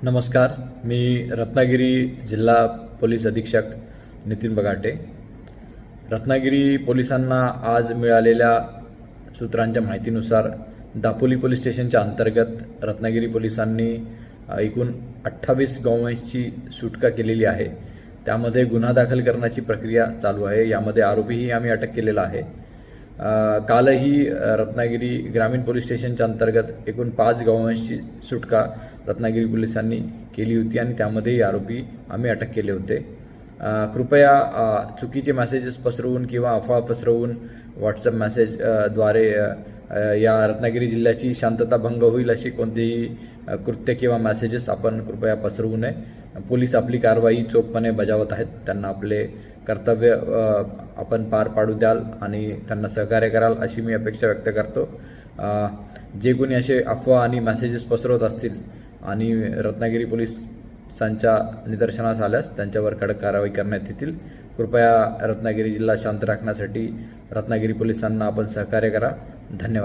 नमस्कार. मी रत्नागिरी जिल्हा पोलीस अधीक्षक नितीन बगाटे. रत्नागिरी पोलिसांना आज मिळालेल्या सूत्रांच्या माहितीनुसार दापोली पोलीस स्टेशनच्या अंतर्गत रत्नागिरी पोलिसांनी एकूण 28 गॉवन्सची सुटका केलेली आहे. त्यामध्ये गुन्हा दाखल करण्याची प्रक्रिया चालू आहे. यामध्ये आरोपीही आम्ही अटक केलेला आहे. कालही रत्नागिरी ग्रामीण पोलीस स्टेशनच्या अंतर्गत एकूण 5 गॉवन्सची सुटका रत्नागिरी पोलिसांनी केली होती आणि त्यामध्येही आरोपी आम्ही अटक केले होते. कृपया चुकीचे मेसेजेस पसरवून किंवा अफवा पसरवून व्हॉट्सअप मेसेजद्वारे या रत्नागिरी जिल्ह्याची शांतता भंग होईल अशी कोणतेही कृत्य किंवा मेसेजेस आपण कृपया पसरवू नये. पोलीस आपली कारवाई चोखपणे बजावत आहेत. त्यांना आपले कर्तव्य आपण पार पाडू द्याल आणि त्यांना सहकार्य कराल अशी मी अपेक्षा व्यक्त करतो. जे कोणी असे अफवा आणि मेसेजेस पसरवत असतील आणि रत्नागिरी पोलिसांच्या निदर्शनास आल्यास त्यांच्यावर कडक कारवाई करण्यात येतील. कृपया रत्नागिरी जिल्हा शांत राखण्यासाठी रत्नागिरी पोलिसांना आपण सहकार्य करा. धन्यवाद.